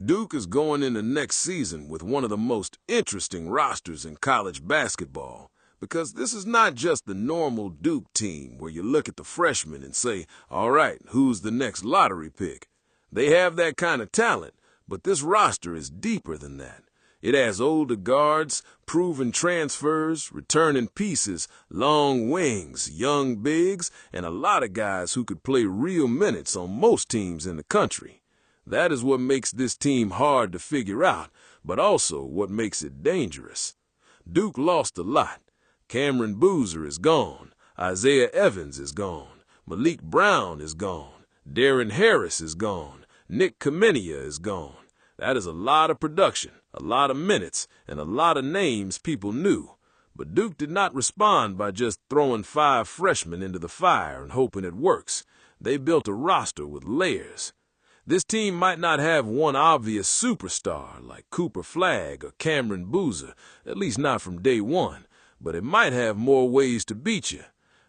Duke is going into next season with one of the most interesting rosters in college basketball, because this is not just the normal Duke team where you look at the freshmen and say, all right, who's the next lottery pick? They have that kind of talent, but this roster is deeper than that. It has older guards, proven transfers, returning pieces, long wings, young bigs, and a lot of guys who could play real minutes on most teams in the country. That is what makes this team hard to figure out, but also what makes it dangerous. Duke lost a lot. Caden Boozer is gone. Isaiah Evans is gone. Maliq Brown is gone. Darren Harris is gone. Nick Kamenia is gone. That is a lot of production, a lot of minutes, and a lot of names people knew. But Duke did not respond by just throwing 5 freshmen into the fire and hoping it works. They built a roster with layers. This team might not have one obvious superstar like Cooper Flagg or Caden Boozer, at least not from day one, but it might have more ways to beat you.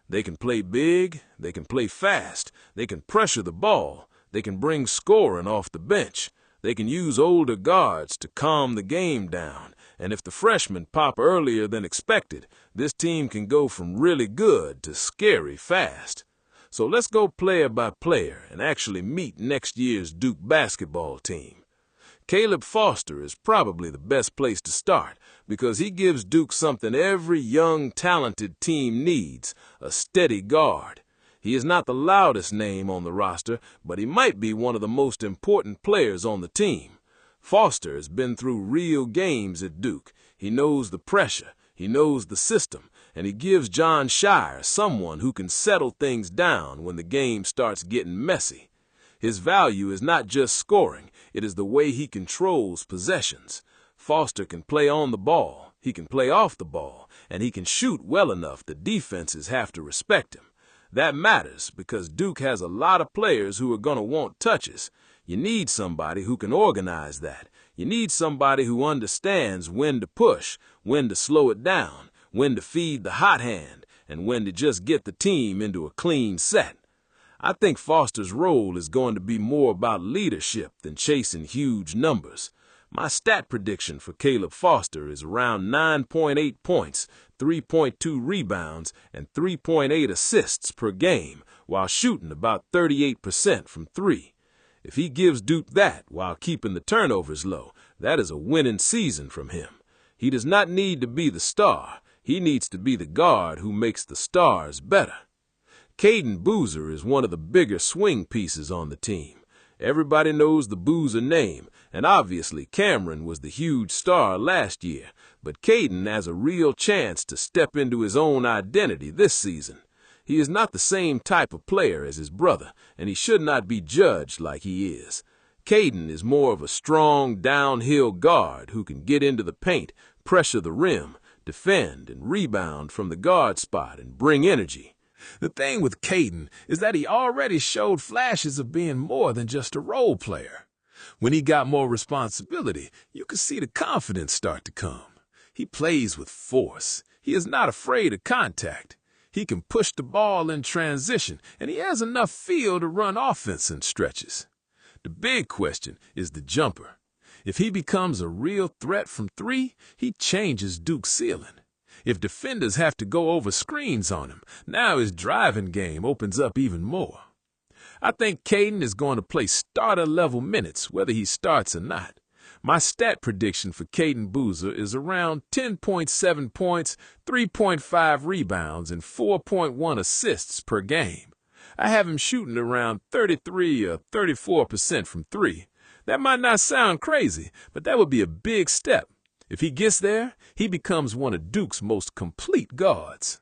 They can play big, they can play fast, they can pressure the ball, they can bring scoring off the bench, they can use older guards to calm the game down, and if the freshmen pop earlier than expected, this team can go from really good to scary fast. So let's go player by player and actually meet next year's Duke basketball team. Caleb Foster is probably the best place to start because he gives Duke something every young, talented team needs, a steady guard. He is not the loudest name on the roster, but he might be one of the most important players on the team. Foster has been through real games at Duke. He knows the pressure, he knows the system, and he gives John Shire someone who can settle things down when the game starts getting messy. His value is not just scoring, it is the way he controls possessions. Foster can play on the ball, he can play off the ball, and he can shoot well enough that defenses have to respect him. That matters because Duke has a lot of players who are going to want touches. You need somebody who can organize that. You need somebody who understands when to push, when to slow it down, when to feed the hot hand, and when to just get the team into a clean set. I think Foster's role is going to be more about leadership than chasing huge numbers. My stat prediction for Caleb Foster is around 9.8 points, 3.2 rebounds, and 3.8 assists per game, while shooting about 38% from 3. If he gives Duke that while keeping the turnovers low, that is a winning season from him. He does not need to be the star. He needs to be the guard who makes the stars better. Kaden Boozer is one of the bigger swing pieces on the team. Everybody knows the Boozer name, and obviously Cameron was the huge star last year, but Kaden has a real chance to step into his own identity this season. He is not the same type of player as his brother, and he should not be judged like he is. Kaden is more of a strong, downhill guard who can get into the paint, pressure the rim, defend and rebound from the guard spot, and bring energy. The thing with Kaden is that he already showed flashes of being more than just a role player. When he got more responsibility, you could see the confidence start to come. He plays with force. He is not afraid of contact. He can push the ball in transition, and he has enough feel to run offense in stretches. The big question is the jumper. If he becomes a real threat from 3, he changes Duke's ceiling. If defenders have to go over screens on him, now his driving game opens up even more. I think Kaden is going to play starter-level minutes, whether he starts or not. My stat prediction for Caden Boozer is around 10.7 points, 3.5 rebounds, and 4.1 assists per game. I have him shooting around 33 or 34% from 3. That might not sound crazy, but that would be a big step. If he gets there, he becomes one of Duke's most complete guards.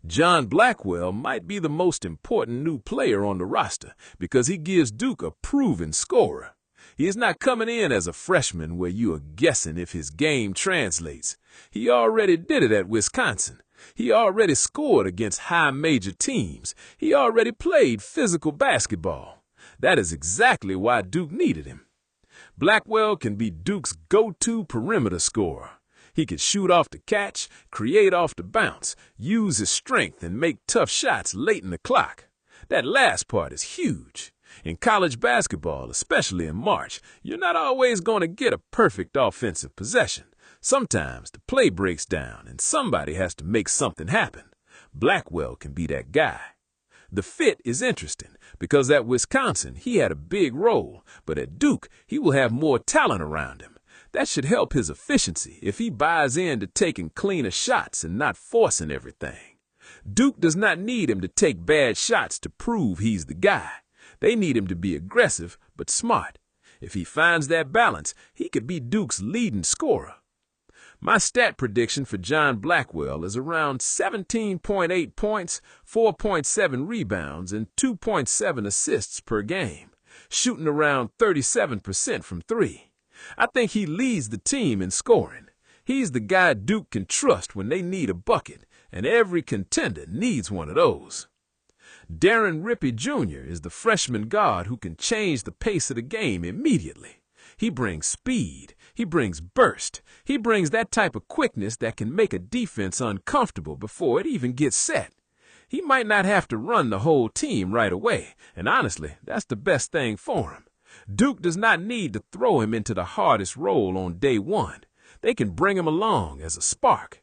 John Blackwell might be the most important new player on the roster because he gives Duke a proven scorer. He is not coming in as a freshman where you are guessing if his game translates. He already did it at Wisconsin. He already scored against high major teams. He already played physical basketball. That is exactly why Duke needed him. Blackwell can be Duke's go-to perimeter scorer. He can shoot off the catch, create off the bounce, use his strength, and make tough shots late in the clock. That last part is huge. In college basketball, especially in March, you're not always going to get a perfect offensive possession. Sometimes the play breaks down and somebody has to make something happen. Blackwell can be that guy. The fit is interesting because at Wisconsin, he had a big role, but at Duke, he will have more talent around him. That should help his efficiency if he buys into taking cleaner shots and not forcing everything. Duke does not need him to take bad shots to prove he's the guy. They need him to be aggressive but smart. If he finds that balance, he could be Duke's leading scorer. My stat prediction for John Blackwell is around 17.8 points, 4.7 rebounds, and 2.7 assists per game, shooting around 37% from three. I think he leads the team in scoring. He's the guy Duke can trust when they need a bucket, and every contender needs one of those. Darren Rippey Jr. is the freshman guard who can change the pace of the game immediately. He brings speed, he brings burst, he brings that type of quickness that can make a defense uncomfortable before it even gets set. He might not have to run the whole team right away, and honestly, that's the best thing for him. Duke does not need to throw him into the hardest role on day one. They can bring him along as a spark.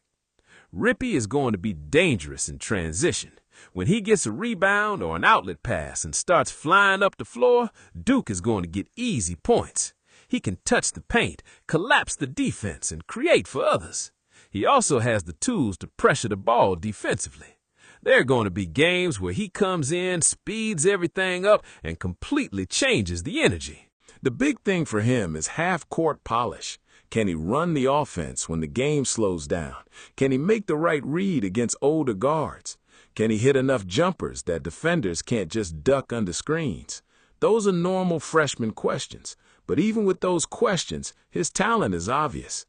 Rippey is going to be dangerous in transition. When he gets a rebound or an outlet pass and starts flying up the floor, Duke is going to get easy points. He can touch the paint, collapse the defense, and create for others. He also has the tools to pressure the ball defensively. There are going to be games where he comes in, speeds everything up, and completely changes the energy. The big thing for him is half-court polish. Can he run the offense when the game slows down? Can he make the right read against older guards? Can he hit enough jumpers that defenders can't just duck under screens? Those are normal freshman questions, but even with those questions, his talent is obvious.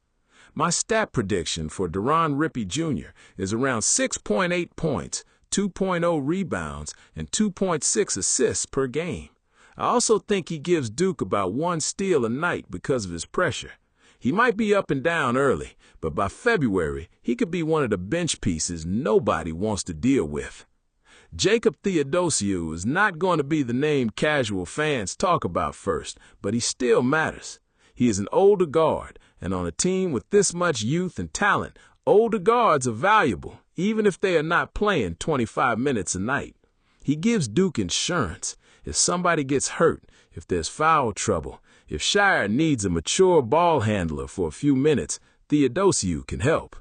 My stat prediction for Deron Rippey Jr. is around 6.8 points, 2.0 rebounds, and 2.6 assists per game. I also think he gives Duke about 1 steal a night because of his pressure. He might be up and down early, but by February, he could be one of the bench pieces nobody wants to deal with. Jacob Theodosiou is not going to be the name casual fans talk about first, but he still matters. He is an older guard, and on a team with this much youth and talent, older guards are valuable, even if they are not playing 25 minutes a night. He gives Duke insurance. If somebody gets hurt, if there's foul trouble, if Sarr needs a mature ball handler for a few minutes, Theodosiou can help.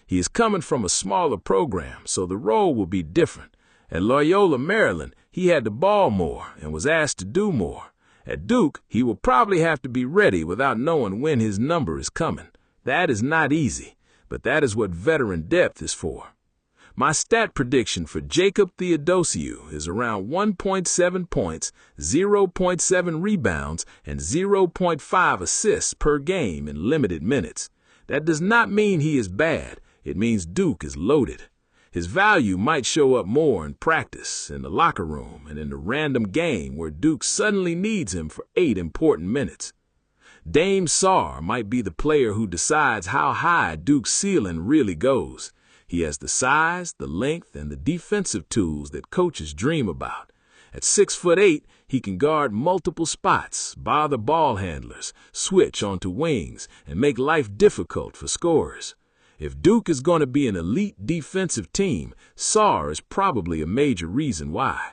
He is coming from a smaller program, so the role will be different. At Loyola, Maryland, he had the ball more and was asked to do more. At Duke, he will probably have to be ready without knowing when his number is coming. That is not easy, but that is what veteran depth is for. My stat prediction for Jacob Theodosiou is around 1.7 points, 0.7 rebounds, and 0.5 assists per game in limited minutes. That does not mean he is bad. It means Duke is loaded. His value might show up more in practice, in the locker room, and in the random game where Duke suddenly needs him for 8 important minutes. Dame Sarr might be the player who decides how high Duke's ceiling really goes. He has the size, the length, and the defensive tools that coaches dream about. At 6'8", he can guard multiple spots, bother ball handlers, switch onto wings, and make life difficult for scorers. If Duke is going to be an elite defensive team, Sarr is probably a major reason why.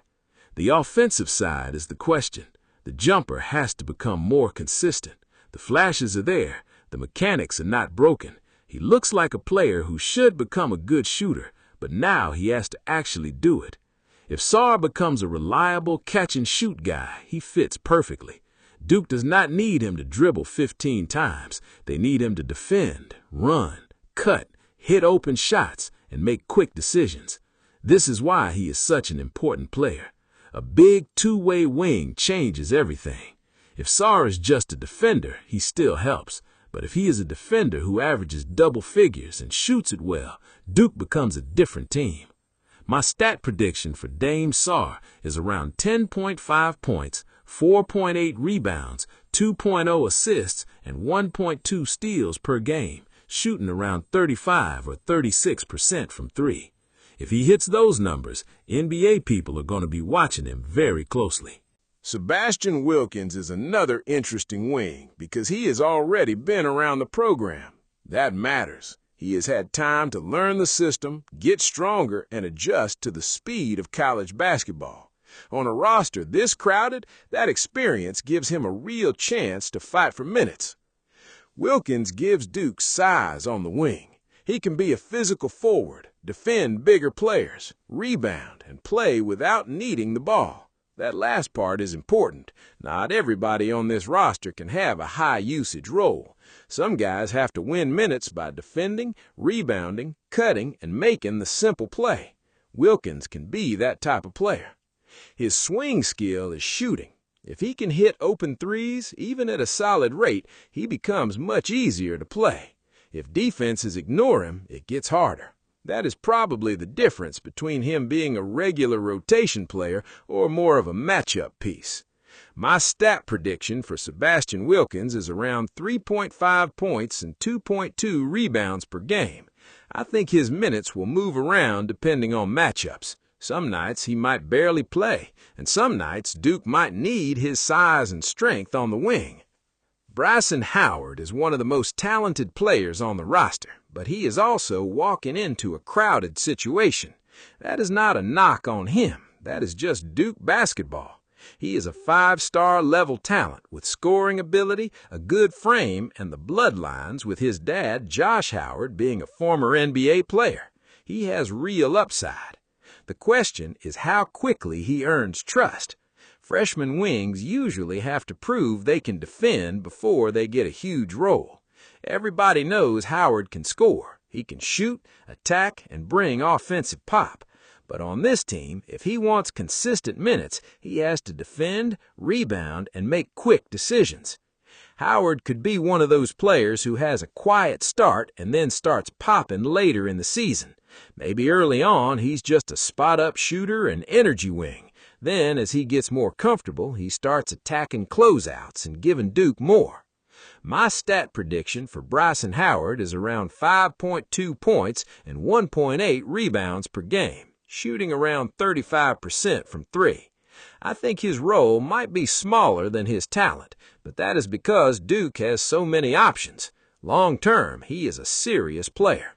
The offensive side is the question. The jumper has to become more consistent. The flashes are there. The mechanics are not broken. He looks like a player who should become a good shooter, but now he has to actually do it. If Sarr becomes a reliable catch-and-shoot guy, he fits perfectly. Duke does not need him to dribble 15 times. They need him to defend, run, cut, hit open shots, and make quick decisions. This is why he is such an important player. A big two-way wing changes everything. If Sarr is just a defender, he still helps. But if he is a defender who averages double figures and shoots it well, Duke becomes a different team. My stat prediction for Dame Sarr is around 10.5 points, 4.8 rebounds, 2.0 assists, and 1.2 steals per game, shooting around 35 or 36% from three. If he hits those numbers, NBA people are going to be watching him very closely. Sebastian Wilkins is another interesting wing because he has already been around the program. That matters. He has had time to learn the system, get stronger, and adjust to the speed of college basketball. On a roster this crowded, that experience gives him a real chance to fight for minutes. Wilkins gives Duke size on the wing. He can be a physical forward, defend bigger players, rebound, and play without needing the ball. That last part is important. Not everybody on this roster can have a high-usage role. Some guys have to win minutes by defending, rebounding, cutting, and making the simple play. Wilkins can be that type of player. His swing skill is shooting. If he can hit open threes, even at a solid rate, he becomes much easier to play. If defenses ignore him, it gets harder. That is probably the difference between him being a regular rotation player or more of a matchup piece. My stat prediction for Sebastian Wilkins is around 3.5 points and 2.2 rebounds per game. I think his minutes will move around depending on matchups. Some nights he might barely play, and some nights Duke might need his size and strength on the wing. Bryson Howard is one of the most talented players on the roster, but he is also walking into a crowded situation. That is not a knock on him. That is just Duke basketball. He is a five-star level talent with scoring ability, a good frame, and the bloodlines with his dad, Josh Howard, being a former NBA player. He has real upside. The question is how quickly he earns trust. Freshman wings usually have to prove they can defend before they get a huge role. Everybody knows Howard can score. He can shoot, attack, and bring offensive pop. But on this team, if he wants consistent minutes, he has to defend, rebound, and make quick decisions. Howard could be one of those players who has a quiet start and then starts popping later in the season. Maybe early on he's just a spot-up shooter and energy wing. Then, as he gets more comfortable, he starts attacking closeouts and giving Duke more. My stat prediction for Bryson Howard is around 5.2 points and 1.8 rebounds per game, shooting around 35% from three. I think his role might be smaller than his talent, but that is because Duke has so many options. Long term, he is a serious player.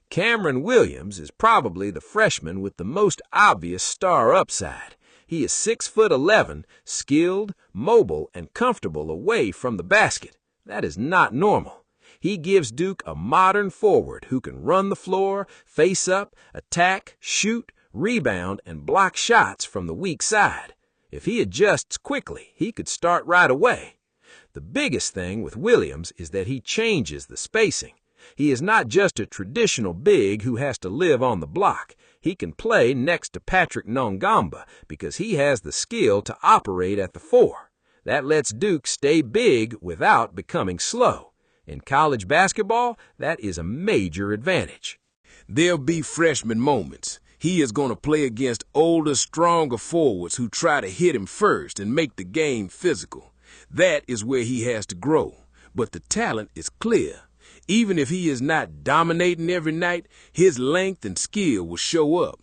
Cameron Williams is probably the freshman with the most obvious star upside. He is 6'11", skilled, mobile, and comfortable away from the basket. That is not normal. He gives Duke a modern forward who can run the floor, face up, attack, shoot, rebound, and block shots from the weak side. If he adjusts quickly, he could start right away. The biggest thing with Williams is that he changes the spacing. He is not just a traditional big who has to live on the block. He can play next to Patrick Ngongba because he has the skill to operate at the four. That lets Duke stay big without becoming slow. In college basketball, that is a major advantage. There'll be freshman moments. He is going to play against older, stronger forwards who try to hit him first and make the game physical. That is where he has to grow. But the talent is clear. Even if he is not dominating every night, his length and skill will show up.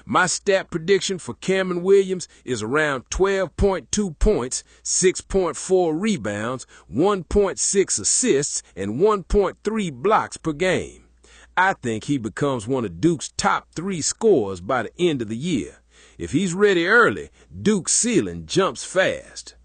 My stat prediction for Cameron Williams is around 12.2 points, 6.4 rebounds, 1.6 assists, and 1.3 blocks per game. I think he becomes one of Duke's top 3 scorers by the end of the year. If he's ready early, Duke's ceiling jumps fast.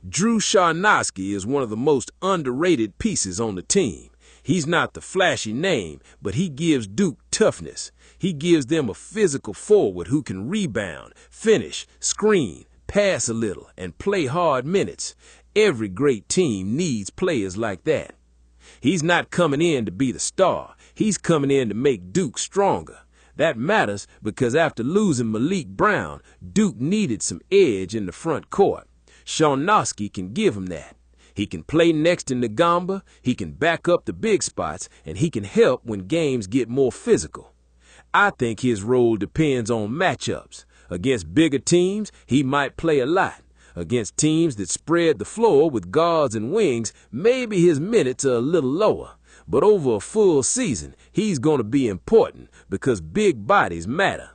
Scharnowski is one of the most underrated pieces on the team. He's not the flashy name, but he gives Duke toughness. He gives them a physical forward who can rebound, finish, screen, pass a little, and play hard minutes. Every great team needs players like that. He's not coming in to be the star. He's coming in to make Duke stronger. That matters because after losing Maliq Brown, Duke needed some edge in the front court. Scharnowski can give him that. He can play next to Ngongba, he can back up the big spots, and he can help when games get more physical. I think his role depends on matchups. Against bigger teams, he might play a lot. Against teams that spread the floor with guards and wings, maybe his minutes are a little lower. But over a full season, he's going to be important because big bodies matter.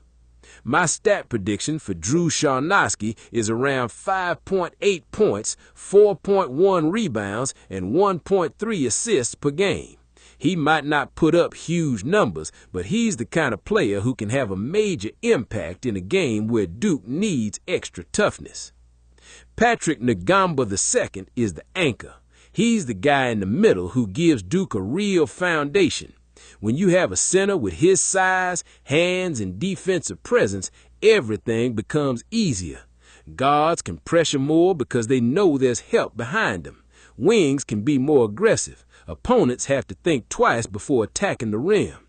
My stat prediction for Drew Scharnowski is around 5.8 points, 4.1 rebounds, and 1.3 assists per game. He might not put up huge numbers, but he's the kind of player who can have a major impact in a game where Duke needs extra toughness. Patrick Ngongba II is the anchor. He's the guy in the middle who gives Duke a real foundation. When you have a center with his size, hands, and defensive presence, everything becomes easier. Guards can pressure more because they know there's help behind them. Wings can be more aggressive. Opponents have to think twice before attacking the rim.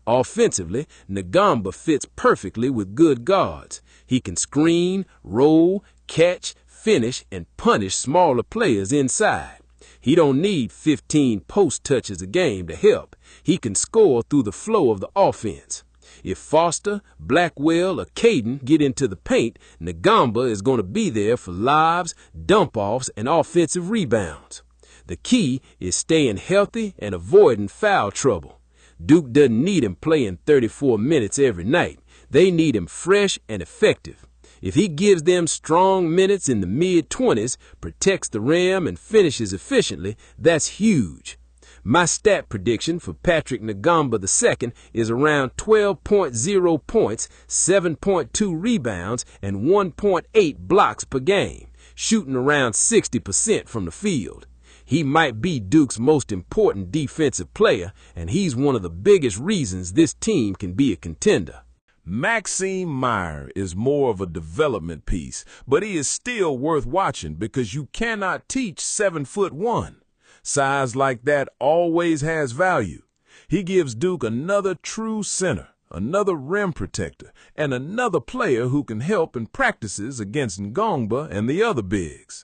Offensively, Ngongba fits perfectly with good guards. He can screen, roll, catch, finish, and punish smaller players inside. He don't need 15 post touches a game to help. He can score through the flow of the offense. If Foster, Blackwell, or Cayden get into the paint, Ngongba is going to be there for lobs, dump-offs, and offensive rebounds. The key is staying healthy and avoiding foul trouble. Duke doesn't need him playing 34 minutes every night. They need him fresh and effective. If he gives them strong minutes in the mid-20s, protects the rim, and finishes efficiently, that's huge. My stat prediction for Patrick Ngongba II is around 12.0 points, 7.2 rebounds, and 1.8 blocks per game, shooting around 60% from the field. He might be Duke's most important defensive player, and he's one of the biggest reasons this team can be a contender. Maxime Meyer is more of a development piece, but he is still worth watching because you cannot teach 7'1". Size like that always has value. He gives Duke another true center, another rim protector, and another player who can help in practices against Ngongba and the other bigs.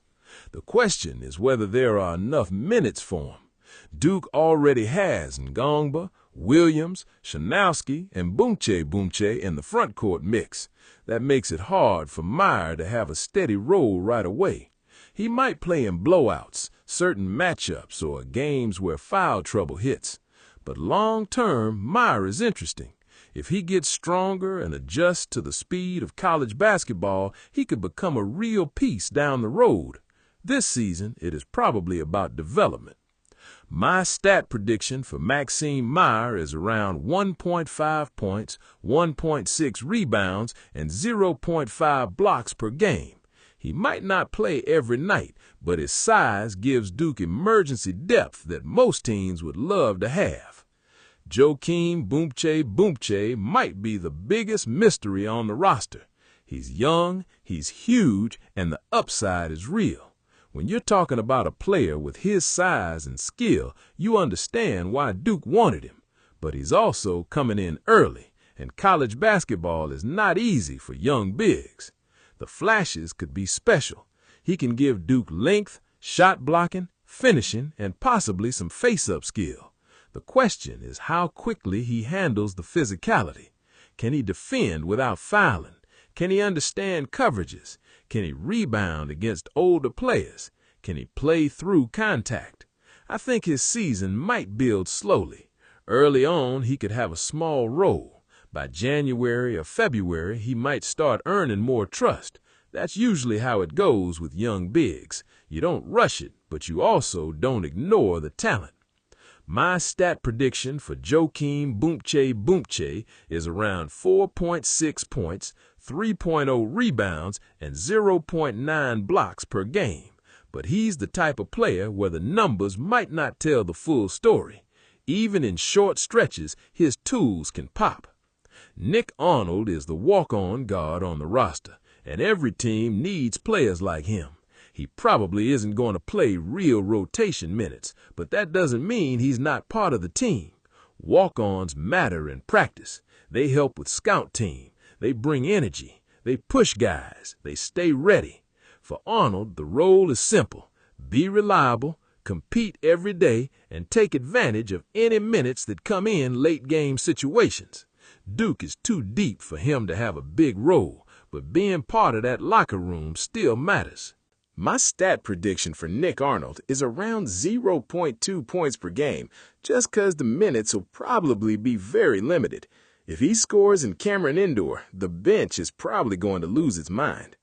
The question is whether there are enough minutes for him. Duke already has Ngongba, Williams, Scharnowski, and Boumtje Boumtje in the front court mix. That makes it hard for Meyer to have a steady role right away. He might play in blowouts, certain matchups, or games where foul trouble hits. But long-term, Meyer is interesting. If he gets stronger and adjusts to the speed of college basketball, he could become a real piece down the road. This season, it is probably about development. My stat prediction for Maxime Meyer is around 1.5 points, 1.6 rebounds, and 0.5 blocks per game. He might not play every night, but his size gives Duke emergency depth that most teams would love to have. Joaquim Boumtje Boumtje might be the biggest mystery on the roster. He's young, he's huge, and the upside is real. When you're talking about a player with his size and skill, you understand why Duke wanted him. But he's also coming in early, and college basketball is not easy for young bigs. The flashes could be special. He can give Duke length, shot blocking, finishing, and possibly some face-up skill. The question is how quickly he handles the physicality. Can he defend without fouling? Can he understand coverages? Can he rebound against older players? Can he play through contact? I think his season might build slowly. Early on, he could have a small role. By January or February, he might start earning more trust. That's usually how it goes with young bigs. You don't rush it, but you also don't ignore the talent. My stat prediction for Joaquim Boumtje Boumtje is around 4.6 points, 3.0 rebounds, and 0.9 blocks per game. But he's the type of player where the numbers might not tell the full story. Even in short stretches, his tools can pop. Nick Arnold is the walk-on guard on the roster, and every team needs players like him. He probably isn't going to play real rotation minutes, but that doesn't mean he's not part of the team. Walk-ons matter in practice. They help with scout team. They bring energy. They push guys. They stay ready. For Arnold, the role is simple. Be reliable, compete every day, and take advantage of any minutes that come in late-game situations. Duke is too deep for him to have a big role, but being part of that locker room still matters. My stat prediction for Nick Arnold is around 0.2 points per game, just because the minutes will probably be very limited. If he scores in Cameron Indoor, the bench is probably going to lose its mind.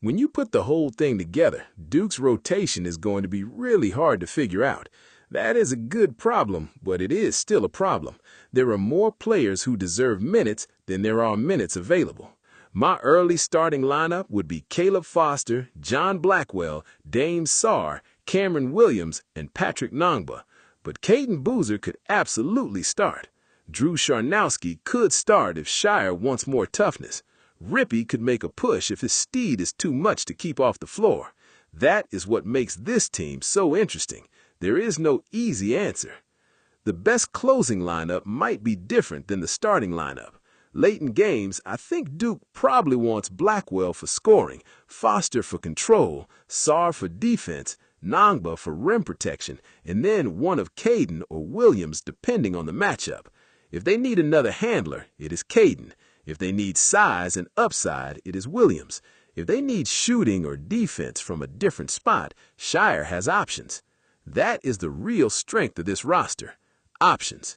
When you put the whole thing together, Duke's rotation is going to be really hard to figure out. That is a good problem, but it is still a problem. There are more players who deserve minutes than there are minutes available. My early starting lineup would be Caleb Foster, John Blackwell, Dame Sarr, Cameron Williams, and Patrick Ngongba. But Cayden Boozer could absolutely start. Drew Scharnowski could start if Sarr wants more toughness. Rippy could make a push if his speed is too much to keep off the floor. That is what makes this team so interesting. There is no easy answer. The best closing lineup might be different than the starting lineup. Late in games, I think Duke probably wants Blackwell for scoring, Foster for control, Sarr for defense, Ngongba for rim protection, and then one of Cayden or Williams depending on the matchup. If they need another handler, it is Cayden. If they need size and upside, it is Williams. If they need shooting or defense from a different spot, Sarr has options. That is the real strength of this roster. Options.